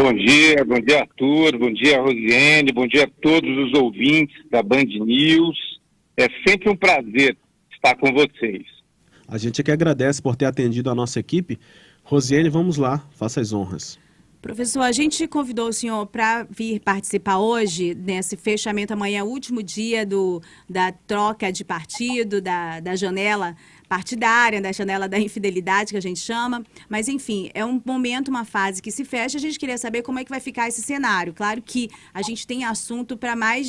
Bom dia Arthur, bom dia Rosiane, bom dia a todos os ouvintes da Band News. É sempre um prazer estar com vocês. A gente aqui agradece por ter atendido a nossa equipe. Rosiane, vamos lá, faça as honras. Professor, a gente convidou o senhor para vir participar hoje, nesse fechamento, amanhã, último dia da troca de partido, da janela partidária, da janela da infidelidade, que a gente chama. Mas, enfim, é um momento, uma fase que se fecha. A gente queria saber como é que vai ficar esse cenário. Claro que a gente tem assunto para mais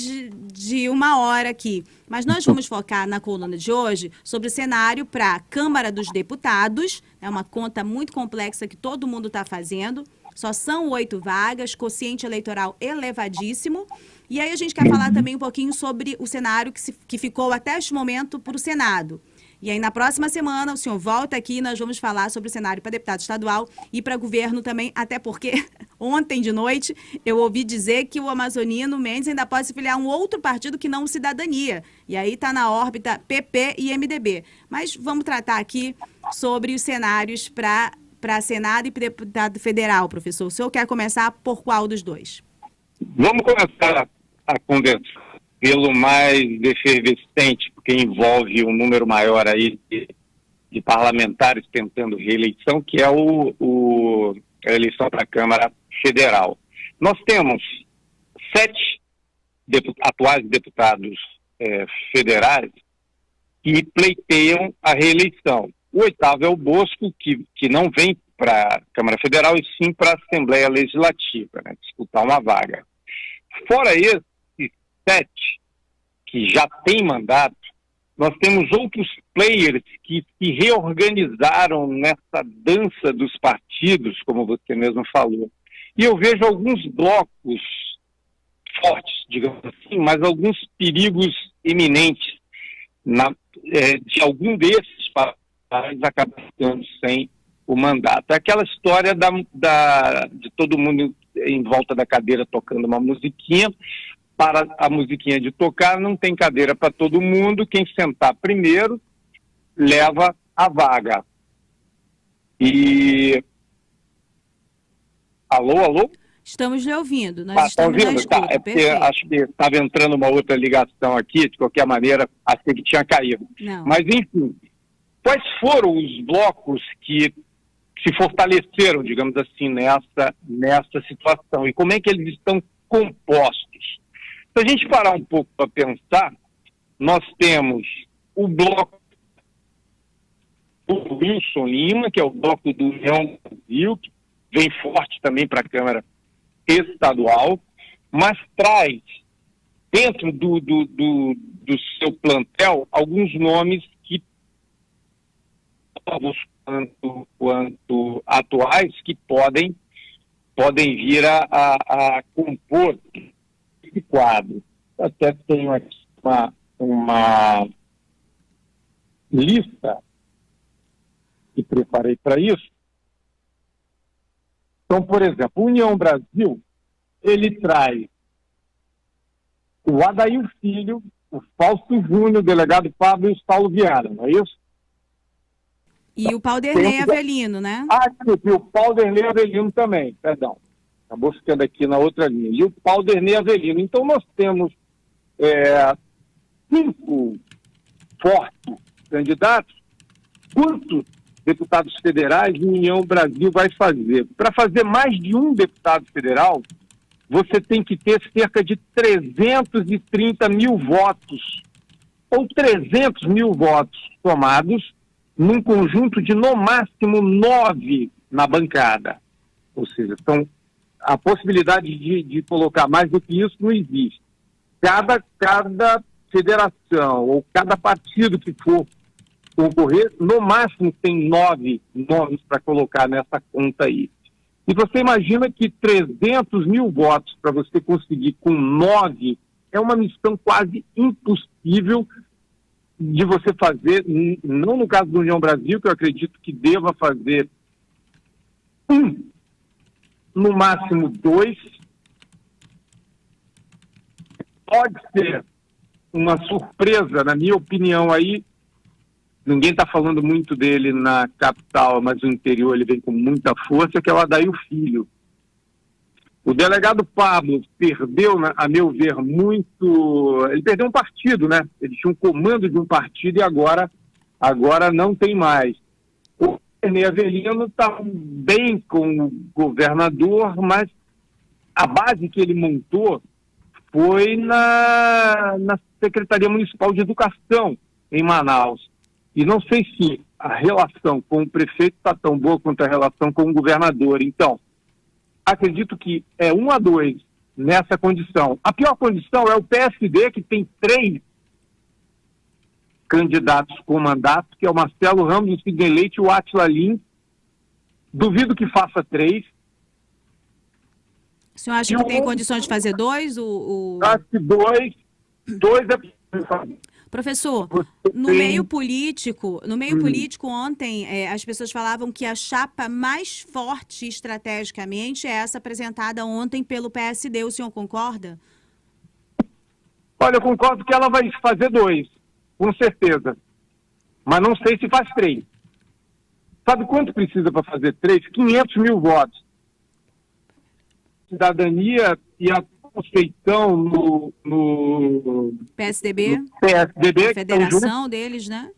de uma hora aqui. Mas nós vamos focar na coluna de hoje sobre o cenário para a Câmara dos Deputados. É uma conta muito complexa que todo mundo está fazendo. Só são 8 vagas, quociente eleitoral elevadíssimo. E aí a gente quer falar também um pouquinho sobre o cenário que ficou até este momento para o Senado. E aí na próxima semana o senhor volta aqui e nós vamos falar sobre o cenário para deputado estadual e para governo também, até porque ontem de noite eu ouvi dizer que o amazonino Mendes ainda pode se filiar a um outro partido que não o Cidadania. E aí está na órbita PP e MDB. Mas vamos tratar aqui sobre os cenários para Senado e deputado federal, professor. O senhor quer começar por qual dos dois? Vamos começar a conversar pelo mais efervescente, porque envolve um número maior aí de parlamentares tentando reeleição, que é a eleição para a Câmara Federal. Nós temos 7 atuais deputados federais que pleiteiam a reeleição. O 8º é o Bosco, que não vem para a Câmara Federal e sim para a Assembleia Legislativa, né, disputar uma vaga. Fora esses 7 que já têm mandato, nós temos outros players que se reorganizaram nessa dança dos partidos, como você mesmo falou. E eu vejo alguns blocos fortes, digamos assim, mas alguns perigos iminentes de algum desses partidos acabar ficando sem o mandato. É aquela história de todo mundo em volta da cadeira tocando uma musiquinha. Para a musiquinha de tocar, não tem cadeira para todo mundo. Quem sentar primeiro leva a vaga. E... Alô? Estamos lhe ouvindo. Nós estamos ouvindo? na escuta. É porque acho que estava entrando uma outra ligação aqui, de qualquer maneira, achei que tinha caído. Não. Mas, enfim, quais foram os blocos que se fortaleceram, digamos assim, nessa situação? E como é que eles estão compostos? Se a gente parar um pouco para pensar, nós temos o bloco do Wilson Lima, que é o bloco do União Brasil, que vem forte também para a Câmara Estadual, mas traz dentro do seu plantel alguns nomes que, novos quanto atuais, que podem vir a compor esse quadro. Até tenho aqui uma lista que preparei para isso. Então, por exemplo, o União Brasil, ele traz o Adair Filho, o Fausto Júnior, o delegado Pablo e o Saulo Viana, não é isso? E o Paulderney Avelino, né? E o Paulderney Avelino também, perdão. Acabou ficando aqui na outra linha. E o Paulderney Avelino. Então, nós temos 5 fortes candidatos. Quantos deputados federais a União Brasil vai fazer? Para fazer mais de um deputado federal, você tem que ter cerca de 330 mil votos, ou 300 mil votos somados, num conjunto de, no máximo, 9 na bancada. Ou seja, a possibilidade de colocar mais do que isso não existe. Cada federação ou cada partido que for concorrer, no máximo tem 9 nomes para colocar nessa conta aí. E você imagina que 300 mil votos para você conseguir com 9 é uma missão quase impossível de você fazer, não no caso do União Brasil, que eu acredito que deva fazer no máximo 2. Pode ser uma surpresa, na minha opinião, aí. Ninguém está falando muito dele na capital, mas no interior ele vem com muita força, que é o Adair Filho. O delegado Pablo perdeu, a meu ver, muito... Ele perdeu um partido, né? Ele tinha um comando de um partido e agora não tem mais. O René Avelino está bem com o governador, mas a base que ele montou foi na Secretaria Municipal de Educação, em Manaus. E não sei se a relação com o prefeito está tão boa quanto a relação com o governador. Então, acredito que é 1-2 nessa condição. A pior condição é o PSD, que tem 3 candidatos com mandato, que é o Marcelo Ramos, o Sidney Leite e o Átila Lins. Duvido que faça 3. O senhor acha que tem condições de fazer 2? Acho que 2 é possível. Professor, no meio político ontem as pessoas falavam que a chapa mais forte estrategicamente é essa apresentada ontem pelo PSD. O senhor concorda? Olha, eu concordo que ela vai fazer 2, com certeza. Mas não sei se faz 3. Sabe quanto precisa para fazer 3? 500 mil votos. Cidadania e a Conceição no PSDB, no PSDB, federação deles, né?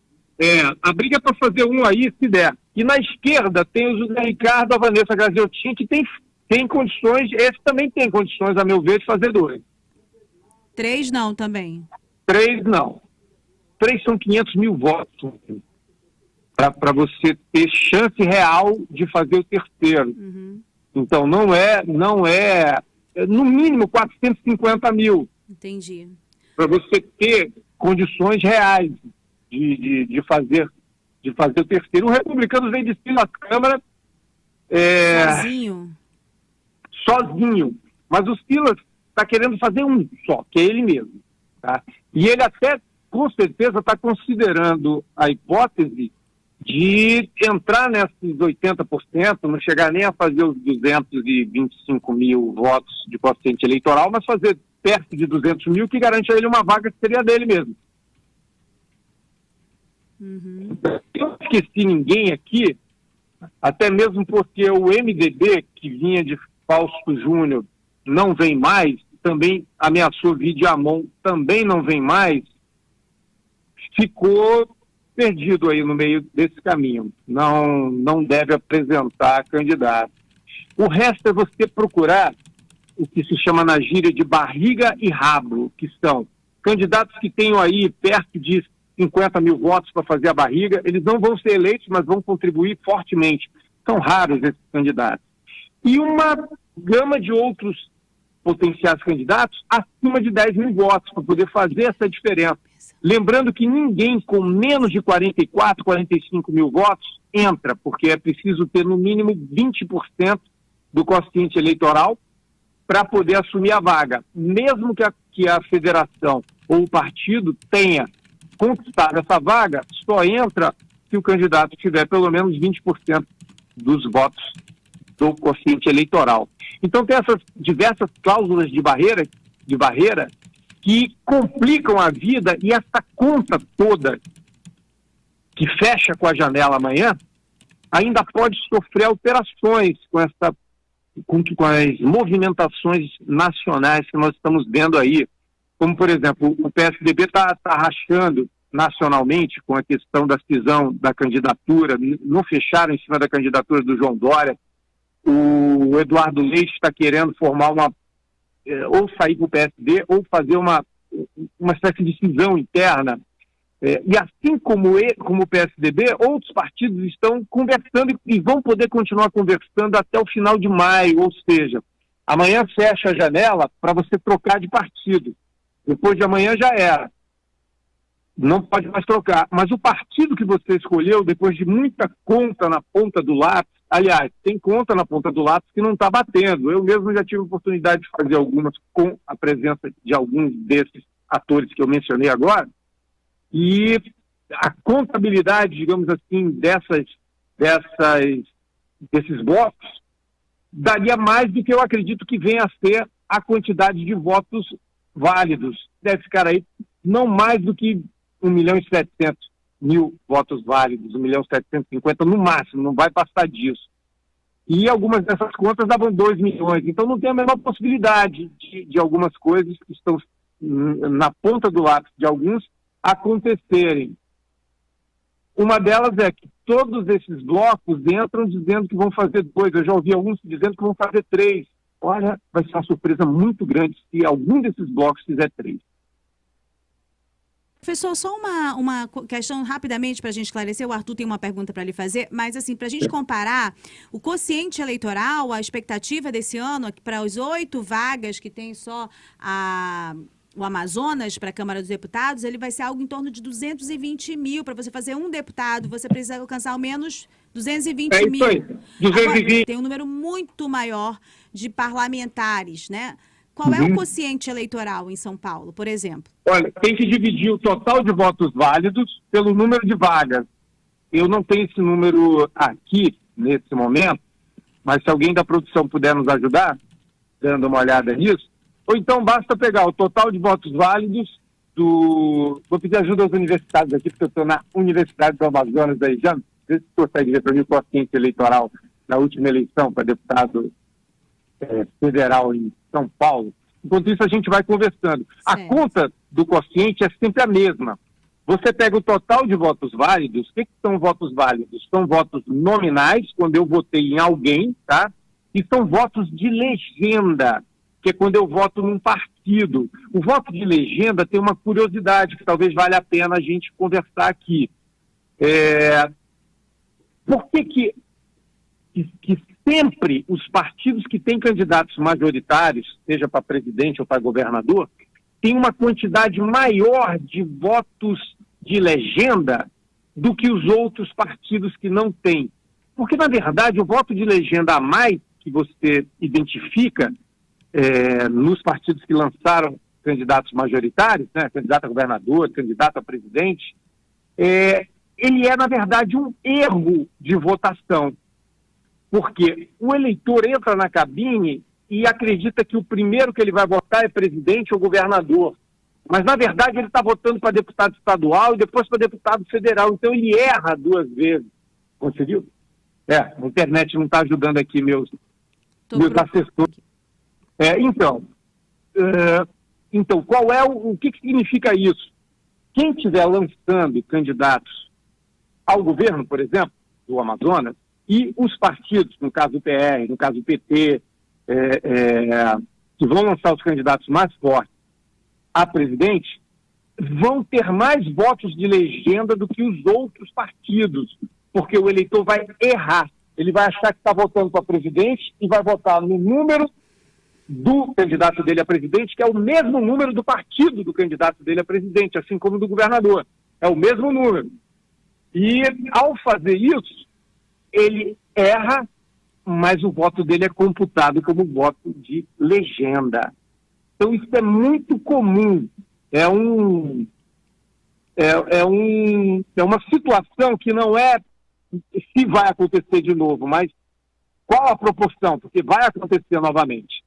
A briga é para fazer um aí, se der. E na esquerda tem o José Ricardo, a Vanessa Graziotin, que tem condições, esse também tem condições, a meu ver, de fazer 2. 3 não, também. 3 não. 3 são 500 mil votos para você ter chance real de fazer o terceiro. Uhum. Então não é no mínimo 450 mil. Entendi. Para você ter condições reais de fazer o terceiro. O republicano vem de cima da Câmara sozinho. Mas o Silas está querendo fazer um só, que é ele mesmo. Tá? E ele até, com certeza, está considerando a hipótese de entrar nesses 80%, não chegar nem a fazer os 225 mil votos de quociente eleitoral, mas fazer perto de 200 mil, que garante a ele uma vaga que seria dele mesmo. Uhum. Eu não esqueci ninguém aqui, até mesmo porque o MDB, que vinha de Fausto Júnior, não vem mais, também ameaçou Vidiamon, também não vem mais, ficou perdido aí no meio desse caminho. Não deve apresentar candidato. O resto é você procurar o que se chama na gíria de barriga e rabo, que são candidatos que tenham aí perto de 50 mil votos para fazer a barriga. Eles não vão ser eleitos, mas vão contribuir fortemente. São raros esses candidatos. E uma gama de outros potenciais candidatos acima de 10 mil votos para poder fazer essa diferença. Lembrando que ninguém com menos de 44, 45 mil votos entra, porque é preciso ter no mínimo 20% do quociente eleitoral para poder assumir a vaga. Mesmo que a federação ou o partido tenha conquistado essa vaga, só entra se o candidato tiver pelo menos 20% dos votos do quociente eleitoral. Então tem essas diversas cláusulas de barreira que complicam a vida, e essa conta toda que fecha com a janela amanhã ainda pode sofrer alterações com as movimentações nacionais que nós estamos vendo aí. Como, por exemplo, o PSDB está rachando nacionalmente com a questão da cisão da candidatura, não fecharam em cima da candidatura do João Dória. O Eduardo Leite está querendo formar ou sair para o PSD, ou fazer uma espécie de cisão interna. E assim como o PSDB, outros partidos estão conversando e vão poder continuar conversando até o final de maio, ou seja, amanhã fecha a janela para você trocar de partido. Depois de amanhã já era. Não pode mais trocar. Mas o partido que você escolheu, depois de muita conta na ponta do lápis, aliás, tem conta na ponta do lápis que não está batendo. Eu mesmo já tive a oportunidade de fazer algumas com a presença de alguns desses atores que eu mencionei agora, e a contabilidade, digamos assim, desses votos daria mais do que eu acredito que venha a ser a quantidade de votos válidos. Deve ficar aí não mais do que 1.700.000 votos válidos, 1.750.000 no máximo, não vai passar disso. E algumas dessas contas davam 2 milhões. Então não tem a menor possibilidade de algumas coisas que estão na ponta do lápis de alguns acontecerem. Uma delas é que todos esses blocos entram dizendo que vão fazer 2. Eu já ouvi alguns dizendo que vão fazer 3. Olha, vai ser uma surpresa muito grande se algum desses blocos fizer 3. Professor, só uma questão rapidamente para a gente esclarecer. O Arthur tem uma pergunta para lhe fazer, mas assim, para a gente comparar o quociente eleitoral, a expectativa desse ano para as 8 vagas que tem só o Amazonas para a Câmara dos Deputados, ele vai ser algo em torno de 220 mil. Para você fazer um deputado, você precisa alcançar ao menos 220 mil. Isso aí, 220. Agora, tem um número muito maior de parlamentares, né? Qual é o quociente eleitoral em São Paulo, por exemplo? Olha, tem que dividir o total de votos válidos pelo número de vagas. Eu não tenho esse número aqui, nesse momento, mas se alguém da produção puder nos ajudar, dando uma olhada nisso, ou então basta pegar o total de votos válidos do... Vou pedir ajuda aos universitários aqui, porque eu estou na Universidade do Amazonas aí já. Vê se você consegue ver para mim o quociente eleitoral na última eleição para deputado federal em São Paulo. Enquanto isso, a gente vai conversando. Certo. A conta do quociente é sempre a mesma. Você pega o total de votos válidos. O que são votos válidos? São votos nominais, quando eu votei em alguém, tá? E são votos de legenda, que é quando eu voto num partido. O voto de legenda tem uma curiosidade que talvez valha a pena a gente conversar aqui. Por que sempre os partidos que têm candidatos majoritários, seja para presidente ou para governador, têm uma quantidade maior de votos de legenda do que os outros partidos que não têm? Porque, na verdade, o voto de legenda a mais que você identifica nos partidos que lançaram candidatos majoritários, né, candidato a governador, candidato a presidente, ele é, na verdade, um erro de votação. Porque o eleitor entra na cabine e acredita que o primeiro que ele vai votar é presidente ou governador. Mas, na verdade, ele está votando para deputado estadual e depois para deputado federal. Então, ele erra 2 vezes. Conseguiu? A internet não está ajudando aqui meus assessores. Então, qual é o que significa isso? Quem estiver lançando candidatos ao governo, por exemplo, do Amazonas, e os partidos, no caso do PR, no caso do PT, que vão lançar os candidatos mais fortes a presidente, vão ter mais votos de legenda do que os outros partidos, porque o eleitor vai errar. Ele vai achar que está votando para presidente e vai votar no número do candidato dele a presidente, que é o mesmo número do partido do candidato dele a presidente, assim como do governador. É o mesmo número. E, ao fazer isso, ele erra, mas o voto dele é computado como voto de legenda. Então, isso é muito comum. É uma situação que não é se vai acontecer de novo, mas qual a proporção? Porque vai acontecer novamente.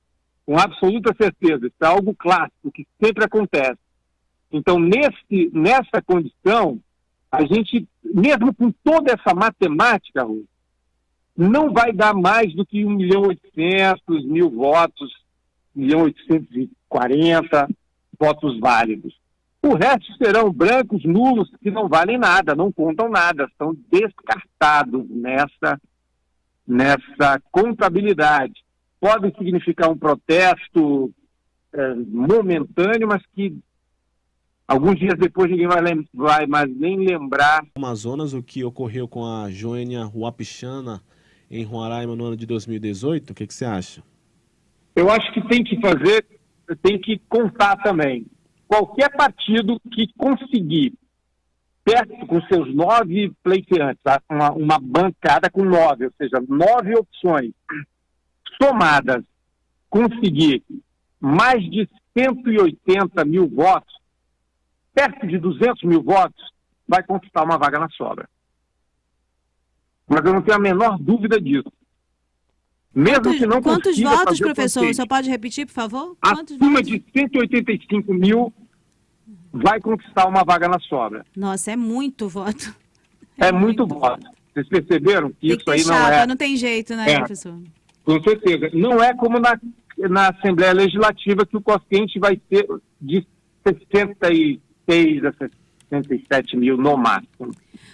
Com absoluta certeza. Isso é algo clássico, que sempre acontece. Então, nessa condição, a gente, mesmo com toda essa matemática, Rui, não vai dar mais do que 1.800.000 votos, 1.840 votos válidos. O resto serão brancos, nulos, que não valem nada, não contam nada, são descartados nessa contabilidade. Pode significar um protesto momentâneo, mas que alguns dias depois ninguém vai mais nem lembrar. Amazonas, o que ocorreu com a Joênia Wapichana em Roraima no ano de 2018, o que você acha? Eu acho que tem que contar também. Qualquer partido que conseguir, perto com seus 9 pleiteantes, uma bancada com 9, ou seja, 9 opções somadas, conseguir mais de 180.000 votos, perto de 200.000 votos, vai conquistar uma vaga na sobra. Mas eu não tenho a menor dúvida disso. Mesmo que não quantos consiga votos, fazer professor? Você pode repetir, por favor? Quantos acima votos? de 185.000 vai conquistar uma vaga na sobra. Nossa, é muito voto. É muito voto. Vocês perceberam que Tem isso que ter aí não chapa, é... não tem jeito, né, professor? Com certeza. Não é como na Assembleia Legislativa, que o quociente vai ser de 66 a 67 mil no máximo.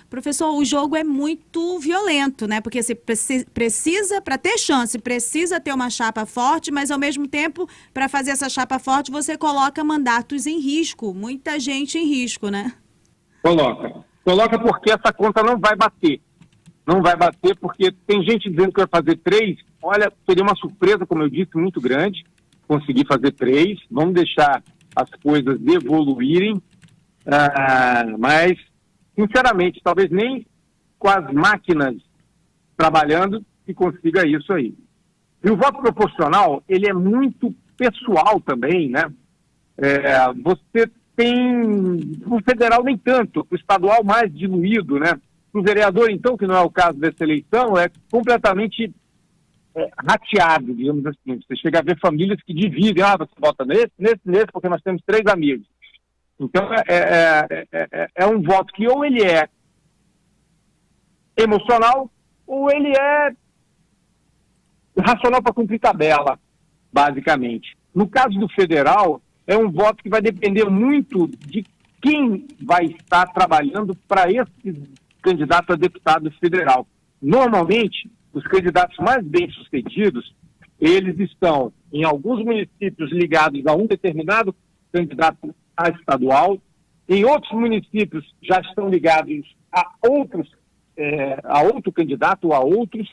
Professor, o jogo é muito violento, né? Porque você precisa, para ter chance, precisa ter uma chapa forte, mas ao mesmo tempo, para fazer essa chapa forte, você coloca mandatos em risco, muita gente em risco, né? Coloca porque essa conta não vai bater. Não vai bater porque tem gente dizendo que vai fazer 3. Olha, seria uma surpresa, como eu disse, muito grande conseguir fazer 3. Vamos deixar as coisas evoluírem. Mas, sinceramente, talvez nem com as máquinas trabalhando se consiga isso aí. E o voto proporcional, ele é muito pessoal também, né? Você tem, o federal nem tanto, o estadual mais diluído, né? O vereador, então, que não é o caso dessa eleição, é completamente rateado, digamos assim. Você chega a ver famílias que dividem, você vota nesse, porque nós temos 3 amigos. Então, é um voto que ou ele é emocional, ou ele é racional para cumprir tabela, basicamente. No caso do federal, é um voto que vai depender muito de quem vai estar trabalhando para esse candidato a deputado federal. Normalmente, os candidatos mais bem-sucedidos, eles estão em alguns municípios ligados a um determinado candidato a estadual, em outros municípios já estão ligados a outros, a outro candidato ou a outros.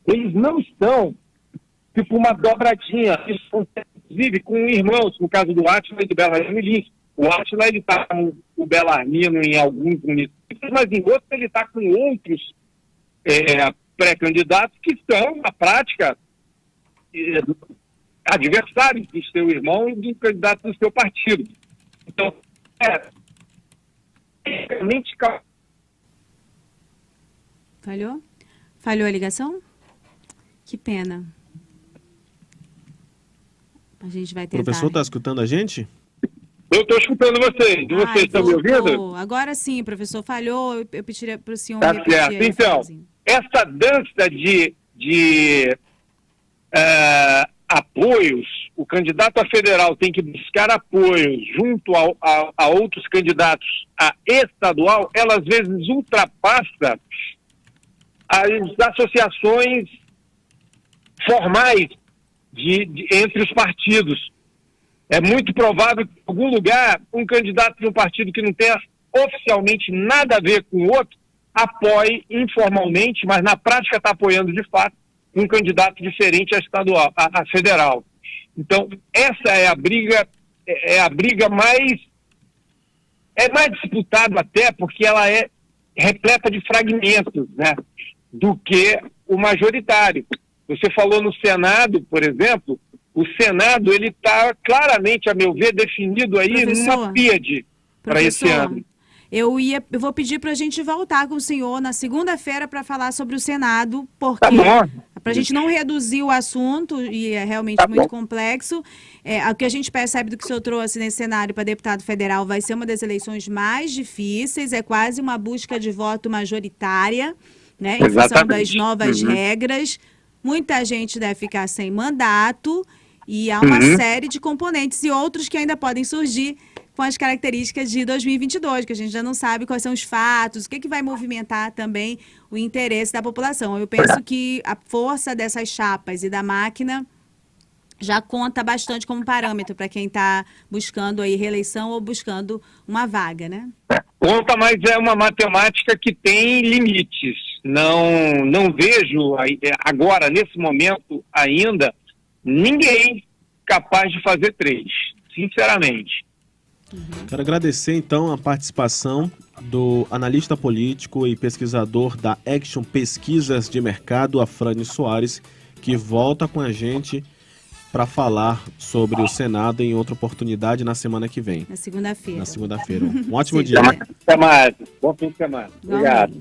Eles não estão, tipo, uma dobradinha. Eles estão, inclusive, com irmãos, no caso do Átila e do Belarmino Lins. O Átila, ele está com o Belarmino em alguns municípios, mas em outros ele está com outros pré-candidatos que são, na prática, adversários do seu irmão e do candidato do seu partido. Então, realmente... Falhou? Falhou a ligação? Que pena. A gente vai tentar. O professor está escutando a gente? Eu estou escutando vocês. E vocês estão me ouvindo? Agora sim, professor. Falhou. Eu pediria para o senhor repetir. Tá certo. Então, essa dança de apoios, o candidato a federal tem que buscar apoios junto a outros candidatos a estadual, ela às vezes ultrapassa as associações formais entre os partidos. É muito provável que em algum lugar um candidato de um partido que não tenha oficialmente nada a ver com o outro apoie informalmente, mas na prática está apoiando de fato um candidato diferente a estadual, a federal. Então, essa é a briga mais disputada até porque ela é repleta de fragmentos, né, do que o majoritário. Você falou no Senado, por exemplo, o Senado ele está claramente, a meu ver, definido aí numa PIAD para esse ano. Eu vou pedir para a gente voltar com o senhor na segunda-feira para falar sobre o Senado, porque para a gente não reduzir o assunto, e é realmente muito complexo. O que a gente percebe do que o senhor trouxe nesse cenário para deputado federal vai ser uma das eleições mais difíceis, é quase uma busca de voto majoritária, né, em função das novas regras. Muita gente deve ficar sem mandato e há uma série de componentes e outros que ainda podem surgir com as características de 2022, que a gente já não sabe quais são os fatos, o que vai movimentar também o interesse da população. Eu penso que a força dessas chapas e da máquina já conta bastante como parâmetro para quem está buscando aí reeleição ou buscando uma vaga, né? Conta, mas é uma matemática que tem limites. Não vejo agora, nesse momento ainda, ninguém capaz de fazer 3, sinceramente. Quero agradecer, então, a participação do analista político e pesquisador da Action Pesquisas de Mercado, Afrânio Soares, que volta com a gente para falar sobre o Senado em outra oportunidade na semana que vem. Na segunda-feira. Um ótimo dia. Até mais. Bom fim de semana. Obrigado.